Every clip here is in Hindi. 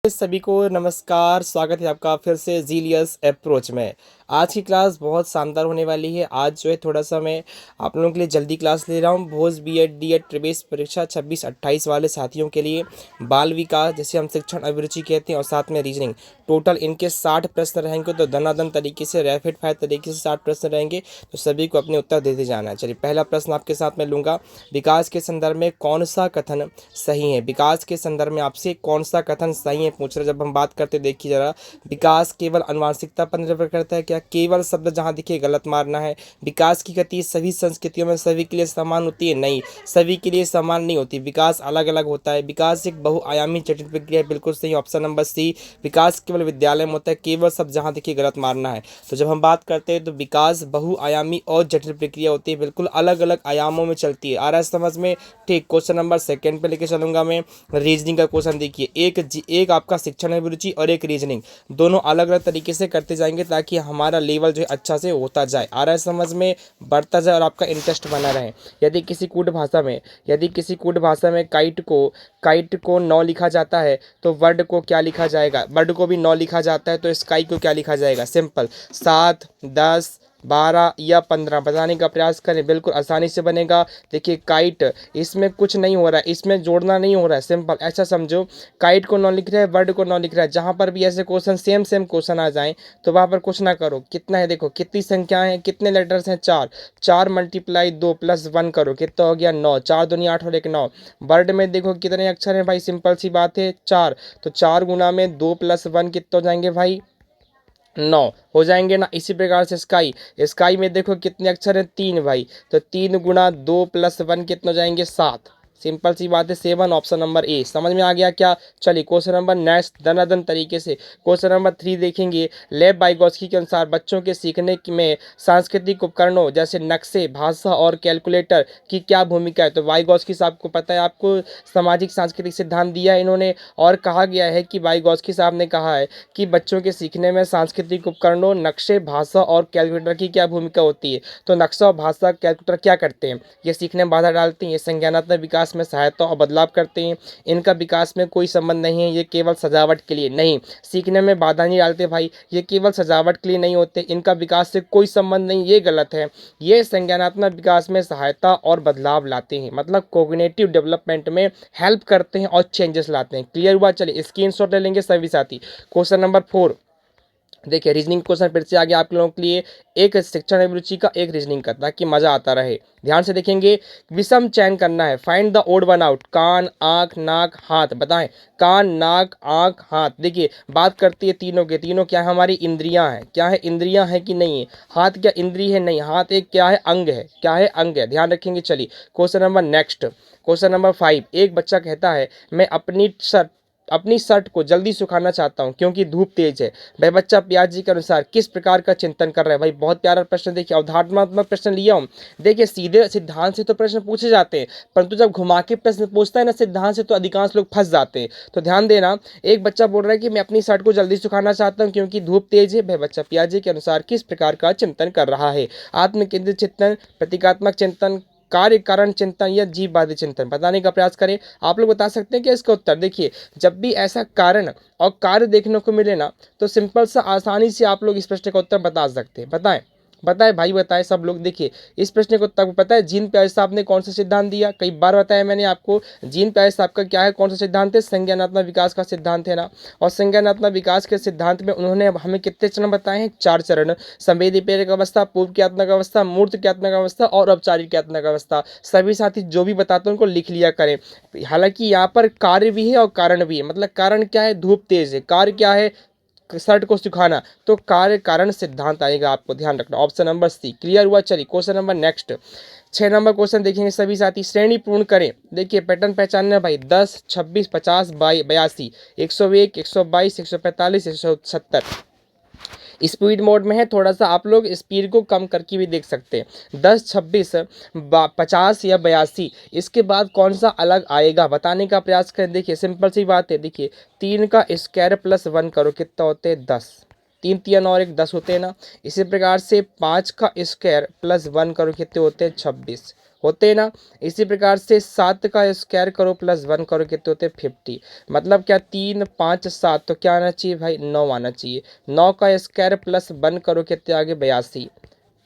सभी को नमस्कार। स्वागत है आपका फिर से जीलियस अप्रोच में। आज की क्लास बहुत शानदार होने वाली है। आज जो है थोड़ा सा मैं आप लोगों के लिए जल्दी क्लास ले रहा हूँ। भोज बीएड डीएड प्रवेश परीक्षा 26-28 वाले साथियों के लिए बाल विकास, जैसे हम शिक्षण अभिरुचि कहते हैं, और साथ में रीजनिंग, टोटल इनके 60 प्रश्न रहेंगे। तो दनादन तरीके से रैपिड फायर तरीके से 60 प्रश्न रहेंगे, तो सभी को अपने उत्तर देते जाना है। चलिए, पहला प्रश्न आपके साथ में लूँगा। विकास के संदर्भ में कौन सा कथन सही है? विकास के संदर्भ में आपसे कौन सा कथन सही है पूछ रहे। जब हम बात करते देखिए जरा, विकास केवल आनुवंशिकता पर निर्भर करता है क्या? केवल शब्द जहां दिखे गलत मारना है। विकास की गति सभी संस्कृतियों में सभी के लिए समान होती है? नहीं, सभी के लिए समान नहीं होती। विकास अलग अलग होता है। विकास एक बहुआयामी जटिल प्रक्रिया है। बिल्कुल सही, ऑप्शन नंबर सी। विकास केवल विद्यालय में होता है। केवल शब्द जहां दिखे गलत मारना है। तो जब हम बात करते हैं तो विकास बहुआयामी और जटिल प्रक्रिया होती है, बिल्कुल अलग अलग आयामों में चलती है। आ रहा है समझ में? ठीक। क्वेश्चन नंबर सेकंड पे लेके चलूंगा मैं। रीजनिंग का क्वेश्चन देखिए, एक आपका शिक्षण अभिरुचि और एक रीजनिंग, दोनों अलग अलग तरीके से करते जाएंगे ताकि हमारा लेवल जो है अच्छा से होता जाए। आ रहा है समझ में? बढ़ता जाए और आपका इंटरेस्ट बना रहे। यदि किसी कूट भाषा में काइट को 9 लिखा जाता है, तो वर्ड को क्या लिखा जाएगा? वर्ड को भी 9 लिखा जाता है, तो स्काई को क्या लिखा जाएगा? सिंपल, 7, 10, 12 या 15 बताने का प्रयास करें, बिल्कुल आसानी से बनेगा। देखिए, काइट, इसमें कुछ नहीं हो रहा है, इसमें जोड़ना नहीं हो रहा है। सिंपल ऐसा समझो, काइट को 9 लिख रहा है, वर्ड को 9 लिख रहा है। जहां पर भी ऐसे क्वेश्चन सेम क्वेश्चन आ जाएं, तो वहां पर कुछ ना करो। कितना है देखो, कितनी संख्याएं हैं, कितने लेटर्स हैं? 4। 4 × 2 + 1 करो, कितना हो गया? 9। 4 दूनी 8 और 1 9। वर्ड में देखो कितने अक्षर हैं भाई? सिंपल सी बात है, 4। तो 4 गुना में 2 + 1 कितना हो जाएंगे भाई? 9 हो जाएंगे ना। इसी प्रकार से स्काई में देखो कितने अक्षर हैं? 3 भाई। तो 3 गुना 2 + 1 कितने हो जाएंगे? 7। सिंपल सी बात है, 7, ऑप्शन नंबर ए। समझ में आ गया क्या? चलिए, क्वेश्चन नंबर नेक्स्ट दनादन तरीके से। क्वेश्चन नंबर 3 देखेंगे। लेव वाइगोत्स्की के अनुसार बच्चों के सीखने में सांस्कृतिक उपकरणों जैसे नक्शे, भाषा और कैलकुलेटर की क्या भूमिका है? तो वाइगोत्स्की साहब को पता है, आपको सामाजिक सांस्कृतिक सिद्धांत दिया है इन्होंने, और कहा गया है कि वाइगोत्स्की साहब ने कहा है कि बच्चों के सीखने में सांस्कृतिक उपकरणों, नक्शे, भाषा और कैलकुलेटर की क्या भूमिका होती है? तो नक्शा और भाषा, कैलकुलेटर क्या करते हैं? ये सीखने में बाधा डालते हैं, ये संज्ञानात्मक विकास में सहायता और बदलाव करते हैं। इनका विकास में कोई संबंध नहीं है, ये केवल सजावट के लिए। नहीं, सीखने में बाधा नहीं डालते भाई, ये केवल सजावट के लिए नहीं होते, इनका विकास से कोई संबंध नहीं, ये गलत है। ये संज्ञानात्मक विकास में सहायता और बदलाव लाते हैं, मतलब कोग्निटिव डेवलपमेंट में हेल्प करते हैं और चेंजेस लाते हैं। क्लियर हुआ? चलिए, स्क्रीनशॉट ले लेंगे सभी साथी। क्वेश्चन नंबर 4 देखिए, रीजनिंग क्वेश्चन फिर से आ गया आप लोगों के लिए। एक शिक्षण अभिरुचि का, एक रीजनिंग का, ताकि मजा आता रहे। ध्यान से देखेंगे। विषम चयन करना है, find the odd one out. कान, आंख, नाक, हाथ बताएं। कान, नाक, आंख, हाथ। देखिए, बात करती है तीनों के तीनों क्या हमारी इंद्रियां हैं। क्या है? इंद्रियां हैं कि नहीं है? हाथ क्या इंद्रिय है? नहीं, हाथ एक क्या है? अंग है। क्या है? अंग है। ध्यान रखेंगे। चलिए, question number next. Question number 5। एक बच्चा कहता है, मैं अपनी शर्ट को जल्दी सुखाना चाहता हूं क्योंकि धूप तेज है। वह बच्चा पियाजी जी के अनुसार किस प्रकार का चिंतन कर रहा है? भाई, बहुत प्यारा प्रश्न। देखिए, अवधारणात्मक प्रश्न लिया हूं। देखिए, सीधे सिद्धांत से तो प्रश्न पूछे जाते हैं, परंतु जब घुमा के प्रश्न पूछता है ना सिद्धांत से, तो अधिकांश लोग फंस जाते हैं। तो ध्यान देना, एक बच्चा बोल रहा है कि मैं अपनी शर्ट को जल्दी सुखाना चाहता हूं क्योंकि धूप तेज है। वह बच्चा पियाजी जी के अनुसार किस प्रकार का चिंतन कर रहा है? आत्मकेंद्रित चिंतन, प्रतीकात्मक चिंतन, कार्य कारण चिंतन या जीववादी चिंतन बताने का प्रयास करें। आप लोग बता सकते हैं कि इसका उत्तर? देखिए, जब भी ऐसा कारण और कार्य देखने को मिले ना, तो सिंपल सा आसानी से आप लोग इस प्रश्न का उत्तर बता सकते हैं। बताएं बताएं भाई, बताएं सब लोग। देखिए, इस प्रश्न को उत्तर पता है जीन पियाजे साहब ने कौन सा सिद्धांत दिया? कई बार बताया मैंने आपको। जीन पियाजे साहब का क्या है, कौन सा सिद्धांत है? संज्ञानात्मक विकास का सिद्धांत है ना। और संज्ञानात्मक विकास के सिद्धांत में उन्होंने हमें कितने चरण बताए हैं? 4 चरण। संवेदी प्रेरक अवस्था, पूर्व क्रियात्मक अवस्था, मूर्त क्रियात्मक अवस्था और औपचारिक क्रियात्मक अवस्था। सभी साथी जो भी बताते हैं उनको लिख लिया करें। हालांकि यहाँ पर कार्य भी है और कारण भी है। मतलब कारण क्या है? धूप तेज है। कार्य क्या है? शर्ट को सुखाना। तो कार्य कारण सिद्धांत आएगा, आपको ध्यान रखना। ऑप्शन नंबर सी। क्लियर हुआ? चलिए, question number next. 6 number question देखेंगे सभी साथी। श्रेणी पूर्ण करें। देखिए, पैटर्न पहचानना भाई। 10, 26, 50, 82, 101, 122, 145, 170। स्पीड मोड में है, थोड़ा सा आप लोग स्पीड को कम करके भी देख सकते हैं। 10, 26, 50 या 82, इसके बाद कौन सा अलग आएगा बताने का प्रयास करें। देखिए, सिंपल सी बात है। देखिए, 3 का स्क्वायर + 1 करो, कितना होते हैं? 10। 3 3 और 1 10 होते हैं ना। इसी प्रकार से 5 का स्क्वायर + 1 करो, कितने होते हैं? 26 होते हैं ना। इसी प्रकार से 7 का स्क्वायर करो प्लस 1 करो कितने होते हैं 50। मतलब क्या 3 5 7, तो क्या आना चाहिए भाई 9 आना चाहिए। 9 का स्क्वायर प्लस 1 करो कितने आगे 82,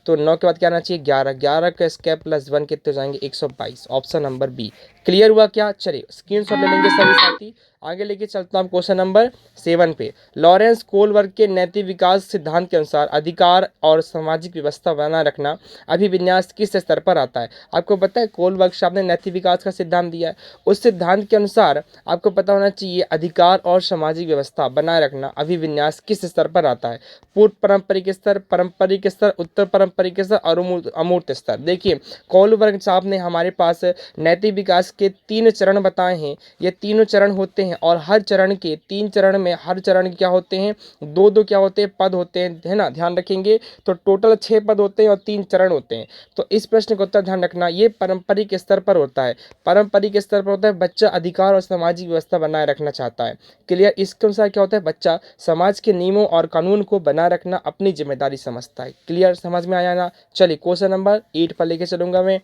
तो 9 के बाद क्या आना चाहिए 11। 11 का स्क्वायर प्लस 1 कितने हो जाएंगे 122। Option number B. क्लियर हुआ क्या? चलिए स्क्रीनशॉट ले लेंगे सभी साथी। आगे लेके चलता हूँ क्वेश्चन नंबर 7 पे। लॉरेंस कोलबर्ग के नैतिक विकास सिद्धांत के अनुसार अधिकार और सामाजिक व्यवस्था बनाए रखना अभिविन्यास किस स्तर पर आता है? आपको पता है कोलबर्ग साहब ने नैतिक विकास का सिद्धांत दिया है। उस सिद्धांत के अनुसार आपको पता होना चाहिए अधिकार और सामाजिक व्यवस्था बनाए रखना अभिविन्यास किस स्तर पर आता है? पूर्व पारंपरिक स्तर, पारंपरिक स्तर, उत्तर पारंपरिक स्तर और अमूर्त स्तर। देखिए कोलबर्ग साहब ने हमारे पास नैतिक विकास के 3 चरण बताए हैं। ये तीनों चरण होते हैं और हर चरण के 3 चरण में हर चरण क्या होते हैं 2-2 क्या होते हैं पद होते हैं, है ना, ध्यान रखेंगे। तो टोटल 6 पद होते हैं और 3 चरण होते हैं। तो इस प्रश्न का उत्तर ध्यान रखना, ये पारंपरिक स्तर पर होता है। पारंपरिक स्तर पर होता है बच्चा अधिकार और सामाजिक व्यवस्था बनाए रखना चाहता है। क्लियर? इसके अनुसार क्या होता है बच्चा समाज के नियमों और कानून को बनाए रखना अपनी जिम्मेदारी समझता है। क्लियर? समझ में आया ना? चलिए क्वेश्चन नंबर 8 पर लेके चलूंगा मैं।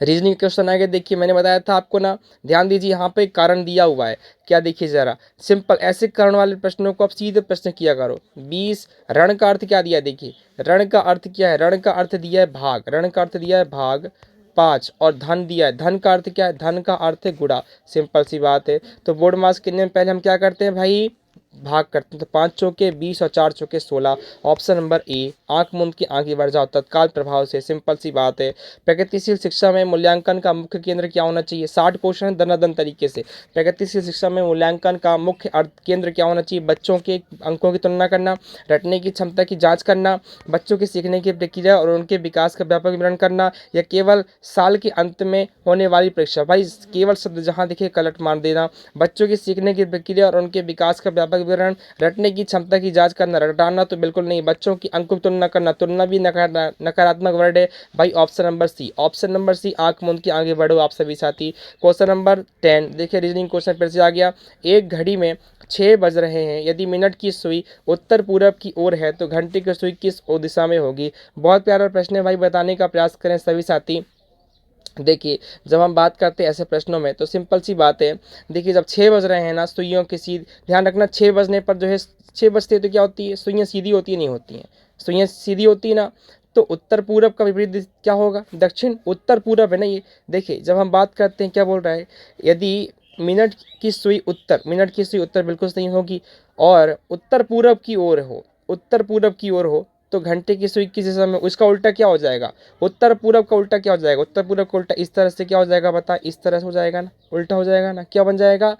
रीजनिंग क्वेश्चन आगे देखिए, मैंने बताया था आपको ना, ध्यान दीजिए यहाँ पे कारण दिया हुआ है। क्या देखिए जरा, सिंपल ऐसे कारण वाले प्रश्नों को आप सीधे प्रश्न किया करो। 20 रण का अर्थ क्या दिया? देखिए रण का अर्थ क्या है? रण का अर्थ दिया है भाग, रण का अर्थ दिया है भाग। 5 और धन दिया है, धन का अर्थ क्या है? धन का अर्थ है गुणा। सिंपल सी बात है। तो बोर्ड मास कितने में पहले हम क्या करते हैं भाई भाग करते हैं। तो 5 चौके 20 और 4 चौके 16। Option number A. आंख मूंद के आगे बढ़ जाओ तत्काल प्रभाव से। सिंपल सी बात है। प्रगतिशील शिक्षा में मूल्यांकन का मुख्य केंद्र क्या होना चाहिए? 60 क्वेश्चन दनादन तरीके से। प्रगतिशील शिक्षा में मूल्यांकन का मुख्य अर्थ केंद्र क्या होना चाहिए? बच्चों के अंकों की तुलना करना, रटने की क्षमता की जांच करना, बच्चों की सीखने की प्रक्रिया और उनके विकास का व्यापक विवरण करना, या केवल साल के अंत में होने वाली परीक्षा? भाई केवल शब्द जहां दिखे कलट मार देना। बच्चों की सीखने की प्रक्रिया और उनके विकास का व्यापक विवरण, रटने की क्षमता की जांच करना, रटाना तो बिल्कुल नहीं, बच्चों की अंकों की तुलना करना, तुलना भी नकारात्मक वर्ड है भाई। Option number C. Option number C, आंख मूंद के आगे बढ़ो आप सभी साथी। क्वेश्चन नंबर 10 देखिए, रीजनिंग क्वेश्चन फिर से आ गया। एक घड़ी में 6 बज रहे हैं, यदि मिनट की सुई उत्तर पूरब की ओर है तो घंटे की सुई किस दिशा में होगी? बहुत प्यारा प्रश्न है भाई, बताने का प्रयास करें सभी साथी। देखिए जब हम बात करते हैं ऐसे प्रश्नों में तो सिंपल सी बात है। देखिए जब 6 बज रहे हैं ना, सुइयों की सीध ध्यान रखना, 6 बजने पर जो है 6 बजते हैं तो क्या होती है सुइयाँ सीधी होती है नहीं होती हैं? सुइयाँ सीधी होती है ना, तो उत्तर पूरब का विपरीत क्या होगा? दक्षिण। उत्तर पूरब है ना ये। देखिए जब हम बात करते हैं क्या बोल रहा है, यदि मिनट की सुई उत्तर, मिनट की सुई उत्तर बिल्कुल सही होगी और उत्तर पूरब की ओर हो, उत्तर पूरब की ओर हो, तो घंटे की सुई किस दिशा में? उसका उल्टा क्या हो जाएगा? उत्तर पूरब का उल्टा क्या हो जाएगा? उत्तर पूरब का उल्टा इस तरह से क्या हो जाएगा बता? इस तरह से हो जाएगा ना, उल्टा हो जाएगा ना। क्या बन जाएगा?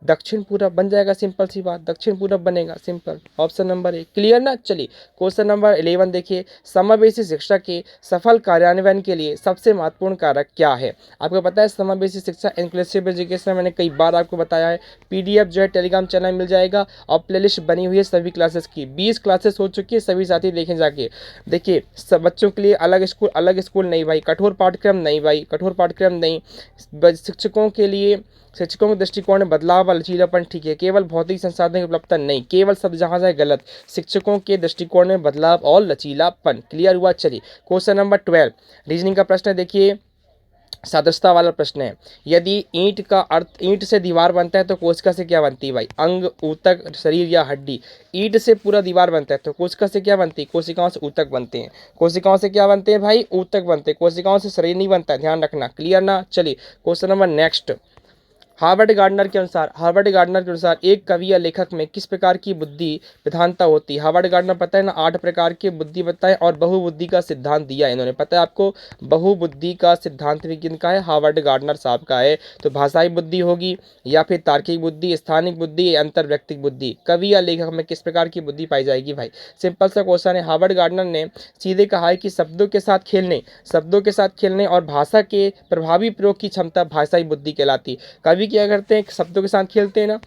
दक्षिण पूरब बन जाएगा। सिंपल सी बात, दक्षिण पूरब बनेगा। Simple. Option number A. Clear ना? चलिए क्वेश्चन नंबर 11 देखिए, समावेशी शिक्षा के सफल कार्यान्वयन के लिए सबसे महत्वपूर्ण कारक क्या है? आपको पता है समावेशी शिक्षा इंक्लूसिव एजुकेशन, मैंने कई बार आपको बताया है। पीडीएफ जो है टेलीग्राम चैनल में मिल जाएगा और प्लेलिस्ट बनी हुई है सभी क्लासेस की। 20 क्लासेस हो चुकी है, सभी साथी देखें जाके। देखिए सब बच्चों के लिए अलग स्कूल नहीं भाई, कठोर पाठ्यक्रम नहीं भाई, कठोर पाठ्यक्रम नहीं। शिक्षकों के लिए, शिक्षकों के दृष्टिकोण में बदलाव व लचीलापन ठीक है, केवल भौतिक संसाधन की उपलब्धता नहीं। केवल शब्द जहां जाए गलत। शिक्षकों के दृष्टिकोण में बदलाव और लचीलापन। क्लियर हुआ? चलिए क्वेश्चन नंबर 12 रीजनिंग का प्रश्न है। देखिए सदस्यता वाला प्रश्न है। यदि ईंट का अर्थ, ईंट से दीवार बनता है तो कोशिका से क्या बनती है भाई? अंग, ऊतक, शरीर या हड्डी? ईंट से पूरा दीवार बनता है तो कोशिका से क्या बनती है? कोशिकाओं से ऊतक बनते हैं। कोशिकाओं से क्या बनते हैं भाई? ऊतक बनते हैं। कोशिकाओं से शरीर नहीं बनता है, ध्यान रखना। क्लियर ना? चलिए question number next. Harvard gardener के अनुसार, हार्वर्ड गार्डनर के अनुसार एक कवि या लेखक में किस प्रकार की बुद्धि प्रधानता होती है? हार्वर्ड गार्डनर पता है ना, 8 प्रकार की बुद्धि बताए और बहुबुद्धि का सिद्धांत दिया है इन्होंने। पता है आपको? बहुबुद्धि का सिद्धांत भी किनका है? हार्वर्ड गार्डनर साहब का है। तो भाषाई बुद्धि होगी या फिर तार्किक बुद्धि, स्थानिक बुद्धि, अंतर व्यक्तिक बुद्धि? कवि या लेखक में किस प्रकार की बुद्धि पाई जाएगी भाई? सिंपल सा क्वेश्चन है। हार्वर्ड गार्डनर ने सीधे कहा है कि शब्दों के साथ खेलने, शब्दों के साथ खेलने और भाषा के प्रभावी प्रयोग की क्षमता भाषाई बुद्धि कहलाती। कवि क्या करते हैं? शब्दों के साथ खेलते हैं ना,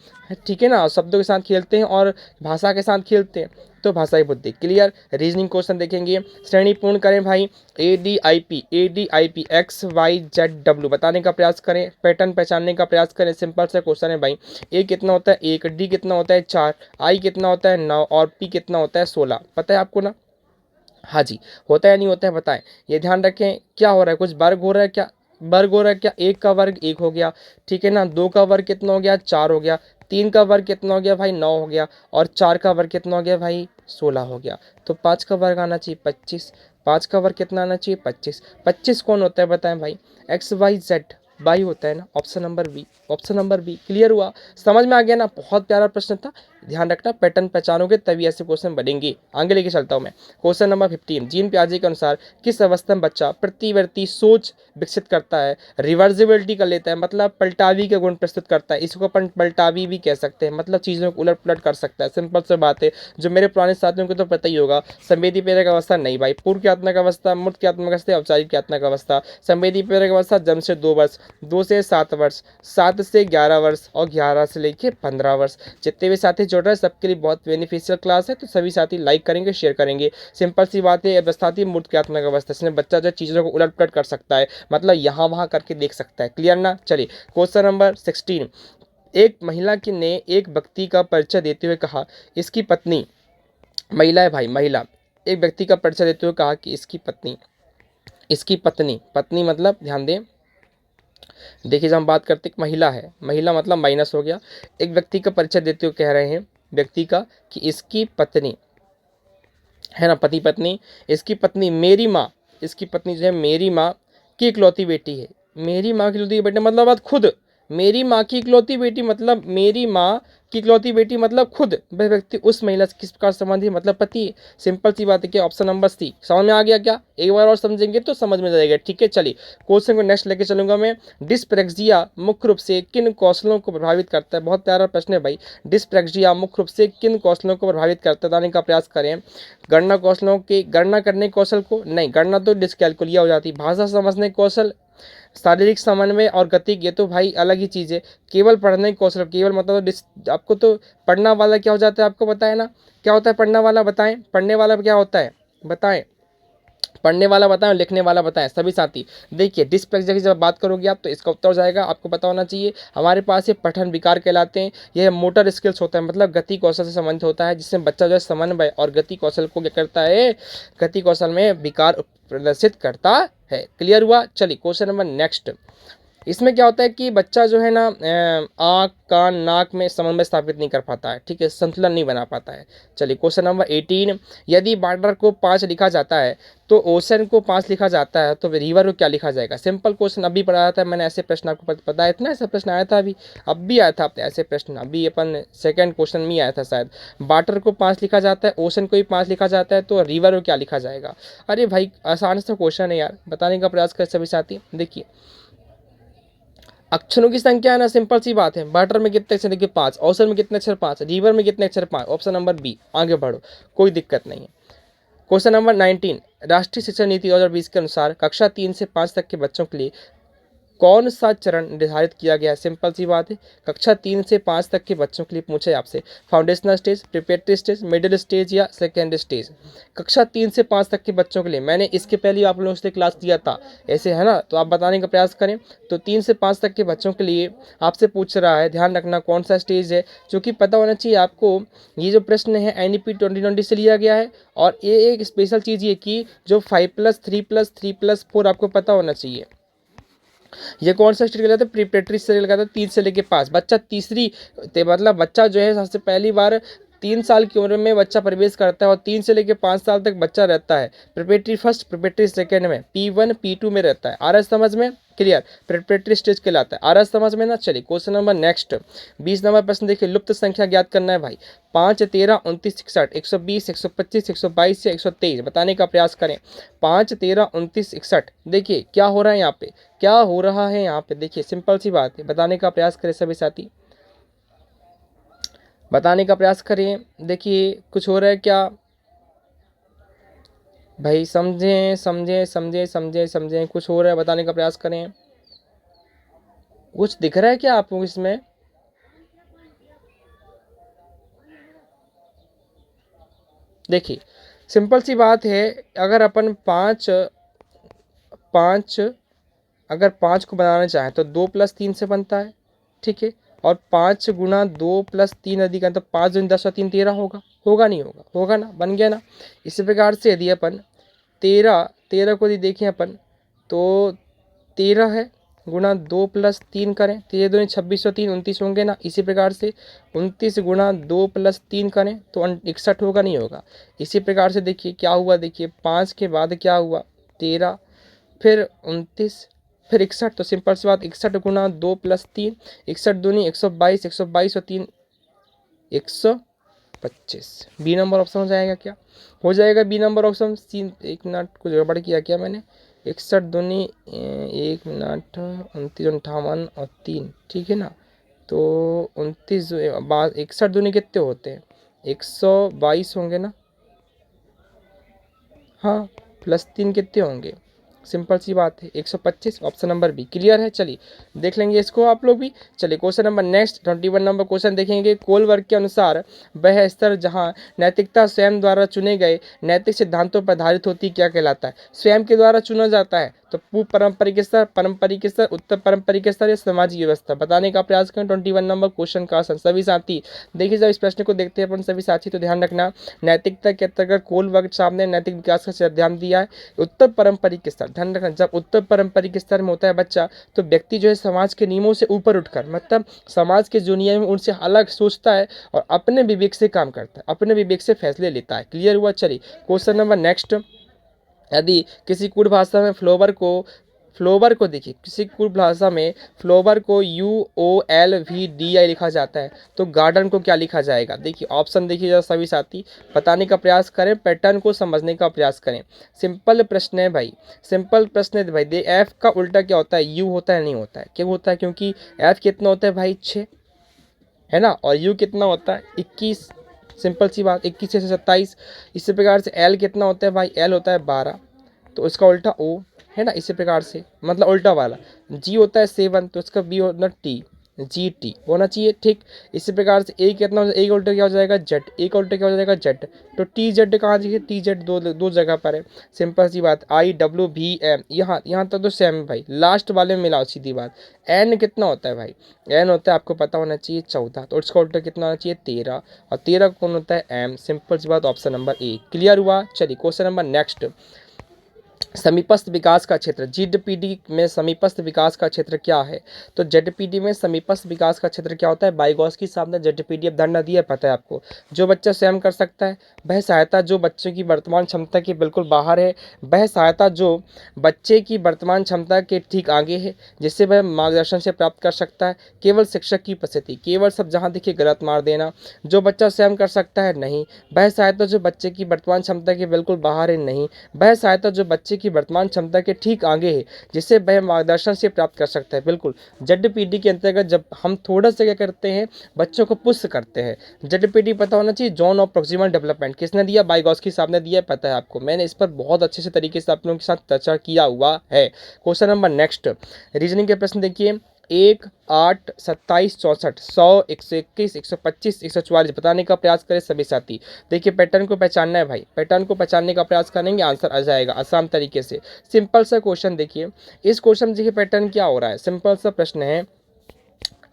ठीक है ना, शब्दों के साथ खेलते हैं और भाषा के साथ खेलते हैं, तो भाषाई बुद्धि। क्लियर? रीजनिंग क्वेश्चन देखेंगे, श्रेणी पूर्ण करें भाई। ADIP XYZ W बताने का प्रयास करें, पैटर्न पहचानने का प्रयास करें। सिंपल सा क्वेश्चन है भाई। A कितना होता है? 1, D कितना होता है? 4, I कितना होता है? 9 और P कितना होता है? 16। पता है आपको ना? हाँ जी, होता है या नहीं होता है बताएं। ये ध्यान रखें, क्या हो रहा है, कुछ वर्ग हो रहा है क्या, वर्ग हो रहा है क्या, एक का वर्ग एक हो गया, ठीक है ना, दो का वर्ग कितना हो गया, चार हो गया, तीन का वर्ग कितना हो गया भाई, नौ हो गया, और चार का वर्ग कितना हो गया भाई, 16 हो गया। तो पाँच का वर्ग आना चाहिए 25, पाँच का वर्ग कितना आना चाहिए 25, 25 कौन होता है बताएं भाई, एक्स वाई जेड, वाई होता है ना, option number B, option number B. Clear हुआ, समझ में आ गया ना, बहुत प्यारा प्रश्न था। ध्यान रखना, पैटर्न पहचानोगे तभी ऐसे क्वेश्चन बनेंगे। आगे लेके चलता हूँ मैं। क्वेश्चन नंबर 15, जीन पियाजे के अनुसार किस अवस्था में बच्चा प्रतिवर्ती सोच विकसित करता है, रिवर्सिबिलिटी कर लेता है, मतलब पलटावी के गुण प्रस्तुत करता है, इसको अपन पलटावी भी कह सकते हैं, मतलब चीज़ों को उलट पुलट कर सकता है। सिंपल सी बात है, जो मेरे पुराने साथियों को तो पता ही होगा। संवेदी प्रेरक अवस्था नहीं भाई, पूर्व क्रियात्मक अवस्था, मूर्त क्रियात्मक अवस्था, औपचारिक क्रियात्मक अवस्था। संवेदी प्रेरक अवस्था जन्म से 2 वर्ष, 2 से 7 वर्ष, 7 से 11 वर्ष, और 11 से लेके 15 वर्ष। जितने भी साथी जुड़ रहे हैं सबके लिए बहुत बेनिफिशियल क्लास है, तो सभी साथी लाइक करेंगे, शेयर करेंगे। सिंपल सी बात है, अवस्था थी मूर्त क्रियात्मक अवस्था, इसमें बच्चा जो चीज़ों को उलट पुलट कर सकता है, मतलब यहाँ वहाँ करके देख सकता है। क्लियर ना। चलिए क्वेश्चन नंबर 16, एक महिला की ने एक व्यक्ति का परिचय देते हुए कहा, इसकी पत्नी, महिला है भाई, महिला, एक व्यक्ति का परिचय देते हुए कहा कि इसकी पत्नी, इसकी पत्नी, पत्नी मतलब ध्यान दें, देखिए जब हम बात करते हैं महिला है, महिला मतलब माइनस हो गया, एक व्यक्ति का परिचय देते हुए कह रहे हैं व्यक्ति का कि इसकी पत्नी है ना, पति पत्नी, इसकी पत्नी मेरी माँ, इसकी पत्नी जो है मेरी माँ की इकलौती बेटी है, मेरी माँ की इकलौती बेटी मतलब बात खुद, मेरी माँ की इकलौती बेटी मतलब मेरी माँ की इकलौती बेटी मतलब खुद, वह व्यक्ति उस महिला से किस प्रकार संबंधी मतलब पति है। सिंपल सी बात है कि ऑप्शन नंबर सी। समझ में आ गया क्या, एक बार और समझेंगे तो समझ में जाएगा। ठीक है, चलिए क्वेश्चन को नेक्स्ट लेके चलूंगा मैं। डिस्प्रेक्सिया मुख्य रूप से किन कौशलों को प्रभावित करता है, बहुत प्यारा प्रश्न है भाई। डिस्प्रेक्सिया मुख्य रूप से किन कौशलों को प्रभावित करता है, बताने का प्रयास करें। गणना कौशलों के, गणना करने के कौशल को नहीं, गणना तो डिस्कैलकुलिया हो जाती, भाषा समझने के कौशल, शारीरिक समन्वय और गति, ये तो भाई अलग ही चीज़ है। केवल पढ़ने के कौशल, केवल मतलब आपको तो पढ़ना वाला क्या हो जाता है आपको बताए ना, क्या होता है पढ़ना वाला, बताएं पढ़ने वाला क्या होता है, बताएं पढ़ने वाला बताएं, लिखने वाला बताएं सभी साथी। देखिए डिस्प्लेक्सिया की जब बात करोगे आप तो इसका उत्तर हो जाएगा, आपको पता होना चाहिए। हमारे पास ये पठन विकार कहलाते हैं, यह मोटर स्किल्स होता है, मतलब गति कौशल से संबंधित होता है, जिसमें बच्चा जो है समन्वय और गति कौशल को क्या करता है, गति कौशल में विकार प्रदर्शित करता है। क्लियर हुआ। चलिए क्वेश्चन नंबर नेक्स्ट। इसमें क्या होता है कि बच्चा जो है ना आँख कान नाक में समन्वय स्थापित नहीं कर पाता है, ठीक है, संतुलन नहीं बना पाता है। चलिए क्वेश्चन नंबर 18, यदि वाटर को 5 लिखा जाता है तो ओशन को 5 लिखा जाता है तो रिवर को क्या लिखा जाएगा। सिंपल क्वेश्चन अभी पढ़ाया था मैंने, ऐसे प्रश्न आपको पता है इतना, ऐसा प्रश्न आया था अभी, अब भी आया था ऐसे प्रश्न, अभी अपन सेकंड क्वेश्चन में आया था शायद। वाटर को 5 लिखा जाता है, ओशन को भी 5 लिखा जाता है तो रिवर को क्या लिखा जाएगा। अरे भाई आसान सा क्वेश्चन है यार, बताने का प्रयास करें सभी साथी। देखिए अक्षरों की संख्या है ना, सिंपल सी बात है, वाटर में कितने अक्षर, देखिए 5, ओशन में कितने अक्षर 5, रिवर में कितने अक्षर 5, ऑप्शन नंबर बी। आगे बढ़ो, कोई दिक्कत नहीं है। क्वेश्चन नंबर 19, राष्ट्रीय शिक्षा नीति 2020 के अनुसार कक्षा 3 से 5 तक के बच्चों के लिए कौन सा चरण निर्धारित किया गया है। सिंपल सी बात है, कक्षा 3 से 5 तक के बच्चों के लिए पूछे आपसे, foundational stage, preparatory stage, middle stage या सेकेंडरी स्टेज। कक्षा 3 से 5 तक के बच्चों के लिए मैंने इसके पहले आप लोगों से क्लास दिया था ऐसे, है ना, तो आप बताने का प्रयास करें। तो 3 से 5 तक के बच्चों के लिए आपसे पूछ रहा है, ध्यान रखना कौन सा स्टेज है, जो कि पता होना चाहिए आपको। ये जो प्रश्न है NEP 2020 से लिया गया है, और ये एक स्पेशल चीज़ ये कि जो 5+3+3+4 आपको पता होना चाहिए। ये कौन सा स्टेज कहलाता है, प्रिपरेटरी स्टेज कहलाता है। 3 से लेके 5 बच्चा तीसरी, मतलब बच्चा जो है सबसे पहली बार 3 साल की उम्र में बच्चा प्रवेश करता है, और 3 से लेकर 5 साल तक बच्चा रहता है प्रिपरेटरी फर्स्ट प्रिपरेटरी सेकेंड में, P1 P2 में रहता है। आ रहा है समझ में, क्लियर, प्रिपरेटरी स्टेज कहलाता है। आ रहा है समझ में ना। चलिए क्वेश्चन नंबर नेक्स्ट 20 नंबर प्रश्न देखिए, लुप्त संख्या ज्ञात करना है भाई। 5, 13, 29, 61, 120, 125, 122 या 123 बताने का प्रयास करें। 5, 13, 29, 61, देखिए क्या हो रहा है यहाँ पे, क्या हो रहा है यहाँ पे, देखिए सिंपल सी बात है, बताने का प्रयास करें सभी साथी, बताने का प्रयास करें। देखिए कुछ हो रहा है क्या भाई, समझें समझें समझें समझें समझें, कुछ हो रहा है बताने का प्रयास करें। कुछ दिख रहा है क्या आपको इसमें, देखिए सिंपल सी बात है, अगर अपन 5 5 अगर 5 को बनाना चाहें तो 2+3 से बनता है, ठीक है, और 5 गुना 2+3 अधिक तो 5 दूनी 10 और 3 13 होगा, होगा नहीं होगा, होगा ना, बन गया ना। इसी प्रकार से यदि अपन 13 को यदि देखें अपन तो 13 है गुणा 2 + 3 करें, 13 दूनी 26 और 3 29 होंगे ना। इसी प्रकार से 29 गुणा 2 + 3 करें तो 61 होगा, नहीं होगा। इसी प्रकार से देखिए क्या हुआ, देखिए 5 के बाद क्या हुआ 13, फिर 29, फिर 61। तो सिंपल सी बात 61 गुणा 2 + 3, 61 दूनी 122, 122 और 3 125। बी नंबर ऑप्शन हो जाएगा, क्या हो जाएगा बी नंबर ऑप्शन। 1 मिनट कुछ गड़बड़ किया क्या मैंने, 61 दूनी 1 मिनट 29 58 और 3, ठीक है ना। तो 29 61 दूनी कितने होते हैं, 122 होंगे ना, हाँ, +3 कितने होंगे, सिंपल सी बात है 125। ऑप्शन नंबर बी क्लियर है। चलिए देख लेंगे इसको आप लोग भी। चलिए question number next 21 number question देखेंगे। कोलबर्ग के अनुसार वह स्तर जहां नैतिकता स्वयं द्वारा चुने गए नैतिक सिद्धांतों पर आधारित होती क्या कहलाता है। स्वयं के द्वारा चुना जाता है तो पूर्व पारंपरिक स्तर, पारंपरिक स्तर, उत्तर पारंपरिक स्तर या सामाजिक व्यवस्था, बताने का प्रयास करें। 21 नंबर क्वेश्चन का आंसर। सभी साथी देखिए जब इस प्रश्न को देखते हैं अपन सभी साथी तो ध्यान रखना, नैतिकता के अंतर्गत कोलबर्ग साहब ने नैतिक विकास का ध्यान दिया है। उत्तर पारंपरिक स्तर, ध्यान रखना जब उत्तर पारंपरिक स्तर में होता है बच्चा तो व्यक्ति जो है समाज के नियमों से ऊपर उठकर, मतलब समाज के जो नियम है उनसे अलग सोचता है और अपने विवेक से काम करता है, अपने विवेक से फैसले लेता है। क्लियर हुआ। चलिए क्वेश्चन नंबर नेक्स्ट। यदि किसी कुट भाषा में फ्लोवर को देखिए, किसी कुट भाषा में फ्लोवर को UOLVDI लिखा जाता है तो गार्डन को क्या लिखा जाएगा। देखिए ऑप्शन देखिए जरा सभी साथी, बताने का प्रयास करें, पैटर्न को समझने का प्रयास करें। सिंपल प्रश्न है भाई, सिंपल प्रश्न है भाई। दे एफ का उल्टा क्या होता है, यू होता है, नहीं होता है, क्यों होता है, क्योंकि एफ कितना होता है भाई 6 है ना, और यू कितना होता है 21, सिंपल सी बात 21 से 27। इसी प्रकार से एल कितना होता है भाई, एल होता है 12, तो इसका उल्टा ओ है ना। इसी प्रकार से मतलब उल्टा वाला जी होता है 7 तो इसका बी होना टी, GT होना चाहिए, ठीक। इसी प्रकार से ए कितना हो, ए का उल्टा क्या हो जाएगा जेड, ए का उल्टा क्या हो जाएगा जेड, तो TZ कहाँ देखिए, TZ दो जगह पर है, सिंपल सी बात। IWVM यहाँ तक तो सेम है भाई, लास्ट वाले में मिलाओ, सीधी बात। एन कितना होता है भाई, एन होता है आपको पता होना चाहिए 14, तो इसका उल्टा कितना होना चाहिए 13, और 13 कौन होता है एम, सिंपल सी बात ऑप्शन नंबर ए। क्लियर हुआ। चलिए क्वेश्चन नंबर नेक्स्ट। समीपस्थ विकास का क्षेत्र, GDPD में समीपस्थ विकास का क्षेत्र क्या है। तो ZPD में समीपस्थ विकास का क्षेत्र क्या होता है, बाइगॉस्की साहब ने ZPD अवधारणा दी है, पता है आपको। जो बच्चा स्वयं कर सकता है, वह सहायता जो बच्चे की वर्तमान क्षमता के बिल्कुल बाहर है, वह सहायता जो बच्चे की वर्तमान क्षमता के ठीक आगे है, जिससे वह मार्गदर्शन से प्राप्त कर सकता है, केवल शिक्षक की उपस्थिति, केवल सब जहाँ देखिए गलत मार देना। जो बच्चा स्वयं कर सकता है, नहीं। वह सहायता जो बच्चे की वर्तमान क्षमता के बिल्कुल बाहर है, नहीं। वह सहायता जो बच्चे की वर्तमान क्षमता के ठीक आगे है, जिससे वह मार्गदर्शन से प्राप्त कर सकता है, बिल्कुल। ZPD के अंतर्गत जब हम थोड़ा सा क्या करते हैं, बच्चों को पुश करते हैं। ZPD पता होना चाहिए, जोन ऑफ प्रोक्सिमल डेवलपमेंट, किसने दिया, बाइगॉस्की साहब ने दिया, पता है आपको। मैंने इस पर बहुत अच्छे से तरीके से आप लोगों के साथ चर्चा किया हुआ है। क्वेश्चन नंबर नेक्स्ट, रीजनिंग के प्रश्न देखिए। 1, 8, 27, 64, 100, 121, 125, 144, बताने का प्रयास करें सभी साथी। देखिए पैटर्न को पहचानना है भाई, पैटर्न को पहचानने का प्रयास करेंगे, आंसर आ जाएगा आसान तरीके से। सिंपल सा क्वेश्चन देखिए, इस क्वेश्चन में देखिए पैटर्न क्या हो रहा है, सिंपल सा प्रश्न है।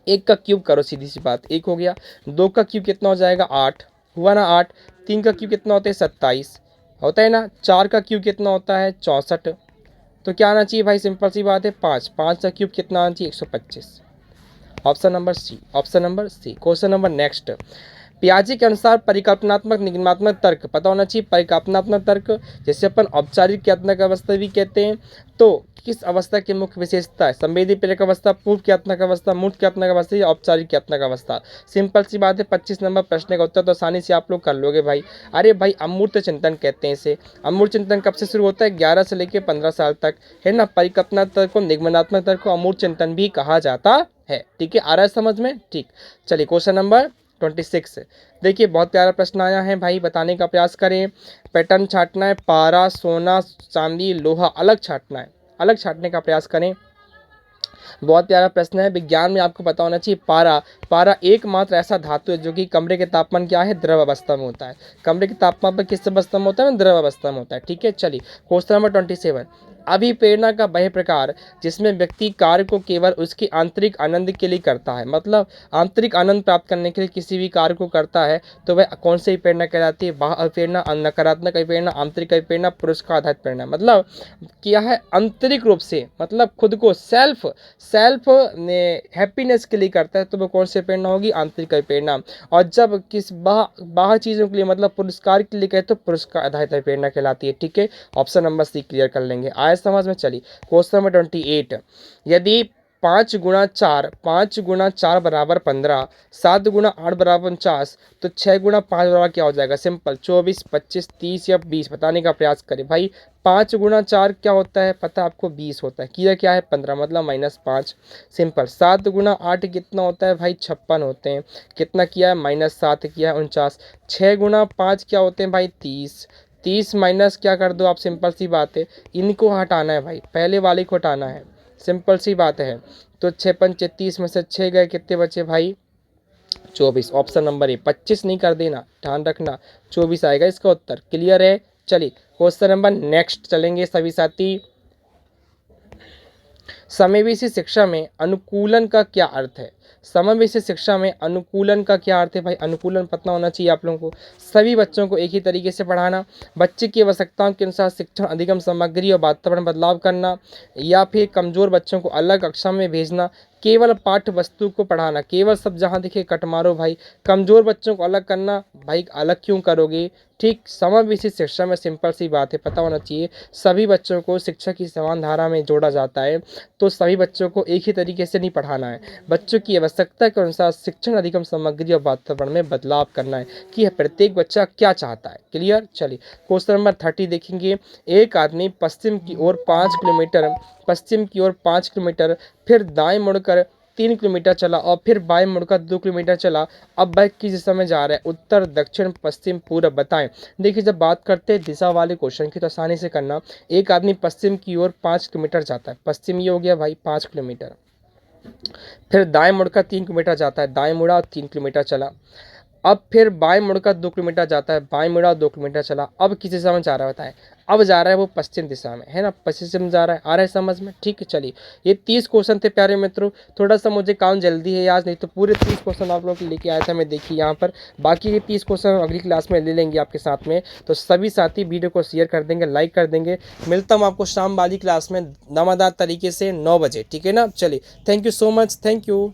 1 का क्यूब करो, सीधी सी बात, 1 हो गया। 2 का क्यूब कितना हो जाएगा 8, हुआ ना 8। 3 का क्यूब कितना होता है 27, होता है ना। 4 का क्यूब कितना होता है 64, तो क्या आना चाहिए भाई, सिंपल सी बात है 5। 5 का क्यूब कितना आना चाहिए 125। Option number C, option number C. Question number next, पियाजे के अनुसार परिकल्पनात्मक निगमात्मक तर्क, पता होना चाहिए परिकल्पनात्मक तर्क, जैसे अपन औपचारिक क्रियात्मक अवस्था भी कहते हैं, तो किस अवस्था की मुख्य विशेषता है, संवेदी प्रेरक अवस्था, पूर्व क्रियात्मक अवस्था, मूर्त क्रियात्मक अवस्था या औपचारिक क्रियात्मक अवस्था। सिंपल सी बात है, 25 नंबर प्रश्न का उत्तर तो आसानी से आप लोग कर लोगे भाई। अरे भाई अमूर्त चिंतन कहते हैं इसे। अमूर्त चिंतन कब से शुरू होता है, 11 से लेकर 15 साल तक, है ना। परिकल्पनात्मक तर्क को, निगमनात्मक तर्क को अमूर्त चिंतन भी कहा जाता है, ठीक है, आ रहा है समझ में, ठीक। चलिए क्वेश्चन नंबर 26, देखिए बहुत प्यारा प्रश्न आया है भाई, बताने का प्रयास करें। पैटर्न छाटना है, पारा, सोना, चांदी, लोहा अलग छाटना है, अलग छाटने का प्रयास करें। बहुत प्यारा प्रश्न है, विज्ञान में आपको पता होना चाहिए पारा एकमात्र ऐसा धातु है जो कि कमरे के तापमान क्या है, द्रव अवस्था में होता है। कमरे के तापमान पर किस अवस्था में होता है, द्रव अवस्था में होता है, ठीक है। चलिए क्वेश्चन नंबर 27, अभिप्रेरणा का वह प्रकार जिसमें व्यक्ति कार्य को केवल उसके आंतरिक आनंद के लिए करता है, मतलब आंतरिक आनंद प्राप्त करने के लिए किसी भी कार्य को करता है तो वह कौन सी प्रेरणा कहलाती है? बाह्य अभिप्रेरणा, नकारात्मक अभिप्रेरणा, आंतरिक अभिप्रेरणा, पुरस्कार आधारित प्रेरणा। मतलब क्या है? आंतरिक रूप से, मतलब खुद को सेल्फ हैप्पीनेस के लिए करता है तो वो कौन सी प्रेरणा होगी? आंतरिक अभिप्रेरणा। और जब किस बाह्य चीज़ों के लिए, मतलब पुरस्कार के लिए कहे तो पुरस्कार आधारित अभिप्रेरणा कहलाती है। ठीक है, ऑप्शन नंबर सी क्लियर कर लेंगे। आए समझ में? चलिए क्वेश्चन नंबर 28, यदि 5 गुणा 4 बराबर 15, 7 गुणा 8 बराबर 49, तो 6 गुणा 5 बराबर क्या हो जाएगा? सिंपल 24, 25, 30 या 20 बताने का प्रयास करें भाई। 5 गुणा 4 क्या होता है पता है आपको? 20 होता है। किया क्या है? 15, मतलब -5। सिंपल 7 गुणा 8 कितना होता है भाई? 56 होते हैं। कितना किया है? -7 किया है, 49। 6 गुणा 5 क्या होते हैं भाई? 30। 30 माइनस क्या कर दो आप? सिंपल सी बात है, इनको हटाना है भाई, पहले वाले को हटाना है, सिंपल सी बात है। तो 6 × 5 = 30 में से 6 गए, कितने बचे भाई? 24। ऑप्शन नंबर ए, 25 नहीं कर देना, ध्यान रखना, 24 आएगा इसका उत्तर। क्लियर है? चलिए क्वेश्चन नंबर नेक्स्ट चलेंगे सभी साथी। समावेशी शिक्षा में अनुकूलन का क्या अर्थ है? समावेशी शिक्षा में अनुकूलन का क्या अर्थ है भाई? अनुकूलन पता होना चाहिए आप लोगों को। सभी बच्चों को एक ही तरीके से पढ़ाना, बच्चे की आवश्यकताओं के अनुसार शिक्षण अधिगम सामग्री और वातावरण बदलाव करना, या फिर कमजोर बच्चों को अलग कक्षा में भेजना, केवल पाठ्य वस्तु को पढ़ाना, केवल सब जहाँ दिखे कट मारो भाई। कमजोर बच्चों को अलग करना भाई, अलग क्यों करोगे? ठीक, समावेशी शिक्षा में सिंपल सी बात है, पता होना चाहिए सभी बच्चों को शिक्षा की समान धारा में जोड़ा जाता है, तो सभी बच्चों को एक ही तरीके से नहीं पढ़ाना है, बच्चों की आवश्यकता के अनुसार शिक्षण अधिगम सामग्री और वातावरण में बदलाव करना है कि प्रत्येक बच्चा क्या चाहता है। क्लियर? चलिए क्वेश्चन नंबर 30 देखेंगे। एक आदमी पश्चिम की ओर 5 किलोमीटर फिर दाएं मुड़कर 3 किलोमीटर चला और फिर बाएं मुड़कर 2 किलोमीटर चला। अब वह किस दिशा में जा रहा है? उत्तर, दक्षिण, पश्चिम, पूर्व बताएं। देखिए जब बात करते हैं दिशा वाले क्वेश्चन की तो आसानी से करना। एक आदमी पश्चिम की ओर 5 किलोमीटर जाता है, पश्चिम ये हो गया भाई 5 किलोमीटर, फिर दाएं मुड़कर 3 किलोमीटर जाता है, दाएं मुड़ा और 3 किलोमीटर चला। अब फिर बाएं मुड़कर 2 किलोमीटर जाता है, बाएं मुड़ा 2 किलोमीटर चला। अब किस दिशा में जा रहा है बताएं? अब जा रहा है वो पश्चिम दिशा में, है ना, पश्चिम जा रहा है। आ रहा है समझ में? ठीक है, चलिए ये 30 क्वेश्चन थे प्यारे मित्रों। थोड़ा सा मुझे काम जल्दी है आज, नहीं तो पूरे 30 क्वेश्चन आप लोग लेके आया था मैं, देखिए यहाँ पर। बाकी के 30 क्वेश्चन अगली क्लास में ले लेंगे आपके साथ में। तो सभी साथी वीडियो को शेयर कर देंगे, लाइक कर देंगे। मिलता हूँ आपको शाम वाली क्लास में दमदार तरीके से 9 बजे, ठीक है ना। चलिए thank you so much, thank you.